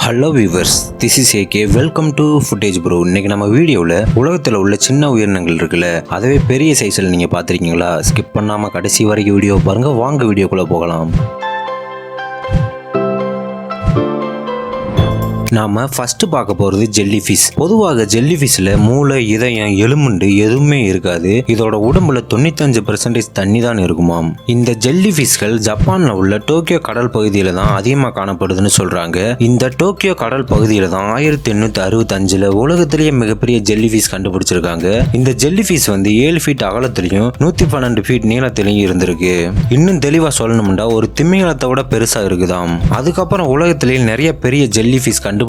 Hello viewers, this is AK. Welcome to footage bro. இன்னைக்கு நம்ம வீடியோவில் உலகத்தில் உள்ள சின்ன உயிரினங்கள் இருக்குல்ல, அதுவே பெரிய சைஸில் நீங்கள் பார்த்துருக்கீங்களா? ஸ்கிப் பண்ணாமல் கடைசி வரைக்கும் வீடியோ பாருங்கள். வாங்க வீடியோக்குள்ளே போகலாம். நாம ஃபர்ஸ்ட் பார்க்க போறது ஜெல்லி ஃபிஷ். பொதுவாக ஜெல்லி ஃபிஷ்ல மூளை, இதயம், எலும்புண்டு எதுவுமே இருக்காது. இதோட உடம்புல 95% தண்ணி தான் இருக்குமாம். இந்த ஜெல்லி ஃபிஷ்கள் ஜப்பான்ல உள்ள டோக்கியோ கடல் பகுதியில தான் அதிகமா காணப்படுதுன்னு சொல்றாங்க. இந்த டோக்கியோ கடல் பகுதியில தான் 1865ல உலகத்திலேயே மிகப்பெரிய ஜெல்லி ஃபிஷ் கண்டுபிடிச்சிருக்காங்க. இந்த ஜெல்லி ஃபிஷ் 7 ஃபீட் அகலத்திலையும் 112 ஃபீட் நீளத்திலையும் இருந்திருக்கு. இன்னும் தெளிவா சொல்லணும்னா ஒரு திமிங்கலத்தை விட பெருசா இருக்குதாம். அதுக்கப்புறம் உலகத்திலேயே நிறைய பெரிய ஜெல்லி ஃபிஷ் கண்டுபிடிச்சாலும்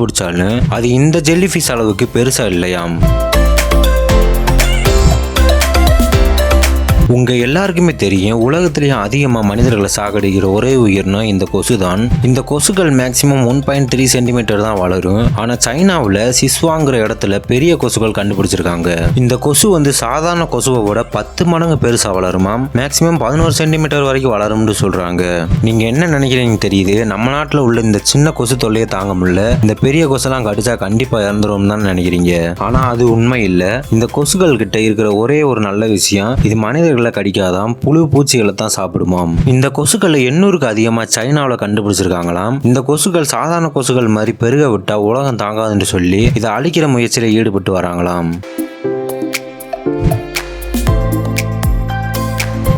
அது இந்த ஜெல்லி ஃபிஷ் அளவுக்கு பெருசா இல்லையாம். உங்க எல்லாருக்குமே தெரியும், உலகத்திலேயே அதிகமா மனிதர்களை சாகடிக்கிற ஒரே உயிரினம் இந்த கொசு தான். இந்த கொசுகள் மேக்சிமம் 1.3 சென்டிமீட்டர் தான் வளரும். ஆனா சைனாவில் சிஸ்வாங்கிற இடத்துல பெரிய கொசுகள் கண்டுபிடிச்சிருக்காங்க. இந்த கொசு சாதாரண கொசுவை விட 10 மடங்கு பெருசா வளருமாம். மேக்சிமம் 11 சென்டிமீட்டர் வரைக்கும் வளரும்னு சொல்றாங்க. நீங்க என்ன நினைக்கிறீங்க தெரியுது, நம்ம நாட்டில் உள்ள இந்த சின்ன கொசு தொல்லையை தாங்க முடியல, இந்த பெரிய கொசுலாம் கடிச்சா கண்டிப்பா இறந்துரும் தான் நினைக்கிறீங்க. ஆனா அது உண்மை இல்லை. இந்த கொசுகள் கிட்ட இருக்கிற ஒரே ஒரு நல்ல விஷயம், இது மனிதர்களை கடிக்காதாம், புழு பூச்சிகளை தான் சாப்பிடுமாம். இந்த கொசுக்களை 800க்கு அதிகமா சைனாவில் கண்டுபிடிச்சிருக்காங்களாம். இந்த கொசுக்கள் சாதாரண கொசுகள் மாதிரி பெருக விட்டா உலகம் தாங்காதுன்னு சொல்லி இதை அழிக்கிற முயற்சியில ஈடுபட்டு வராங்களாம்.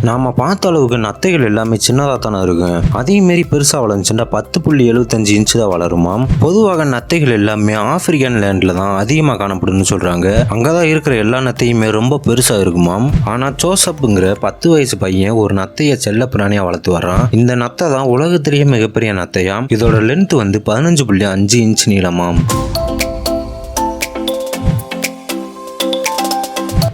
நாம பார்த்த அளவுக்கு நத்தைகள் எல்லாமே சின்னதாக தானே இருக்கும். அதே மாரி பெருசாக வளர்ந்துச்சுன்னா 10.75 இன்ச்சு தான் வளருமாம். பொதுவாக நத்தைகள் எல்லாமே ஆப்பிரிக்கன் லேண்ட்ல தான் அதிகமாக காணப்படுதுன்னு சொல்றாங்க. அங்கதான் இருக்கிற எல்லா நத்தையுமே ரொம்ப பெருசா இருக்குமாம். ஆனா ஜோசப்ங்கிற 10 வயசு பையன் ஒரு நத்தையை செல்ல பிராணியா வளர்த்து வர்றான். இந்த நத்தை தான் உலகத்திலேயே மிகப்பெரிய நத்தையாம். இதோட லென்த் 15.5 இன்ச் நீளமாம்.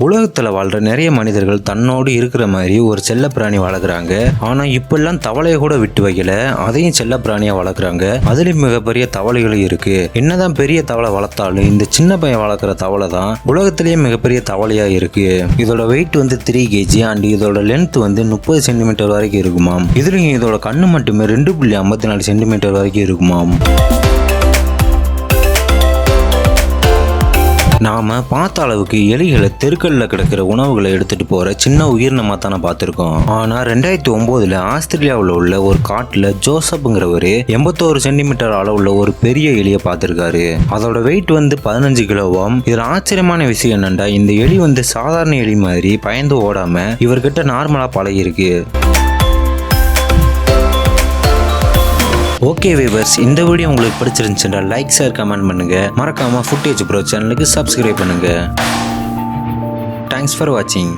உலகத்துல வாழ்ற நிறைய மனிதர்கள் தன்னோடு இருக்கிற மாதிரி ஒரு செல்ல பிராணி வளர்க்குறாங்க. ஆனா இப்பெல்லாம் தவளையை கூட விட்டு வைக்கல, அதையும் செல்ல பிராணியா வளர்க்குறாங்க. அதுலயும் மிகப்பெரிய தவளைகளும் இருக்கு. என்னதான் பெரிய தவளை வளர்த்தாலும் இந்த சின்ன பையன் வளர்க்குற தவளை தான் உலகத்திலேயே மிகப்பெரிய தவளையா இருக்கு. இதோட வெயிட் 3 kg அண்ட் இதோட லென்த் 30 சென்டிமீட்டர் வரைக்கும் இருக்குமாம். இதுலயும் இதோட கண்ணு மட்டுமே 2.54 சென்டிமீட்டர் வரைக்கும் இருக்குமாம். நாம பார்த்த அளவுக்கு எலிகளை தெருக்கல்ல கிடக்கிற உணவுகளை எடுத்துட்டு போற சின்ன உயிரினமா தானே பார்த்திருக்கோம். ஆனா 2009ல ஆஸ்திரேலியாவில் உள்ள ஒரு காட்டுல ஜோசப்ங்கிறவரு 81 சென்டிமீட்டர் அளவுள்ள ஒரு பெரிய எலியை பார்த்திருக்காரு. அதோட வெயிட் 15 கிலோவாம். இதுல ஆச்சரியமான விஷயம் என்னன்னா, இந்த எலி சாதாரண எலி மாதிரி பயந்து ஓடாம இவர்கிட்ட நார்மலா பழகி இருக்கு. ஓகே வியூவர்ஸ், இந்த வீடியோ உங்களுக்கு பிடிச்சிருந்துச்சுன்னா லைக், ஷேர், கமெண்ட் பண்ணுங்க. மறக்காம ஃபுட்டேஜ் ப்ரோ சேனலுக்கு சப்ஸ்கிரைப் பண்ணுங்க. தேங்க்ஸ் ஃபார் வாட்சிங்.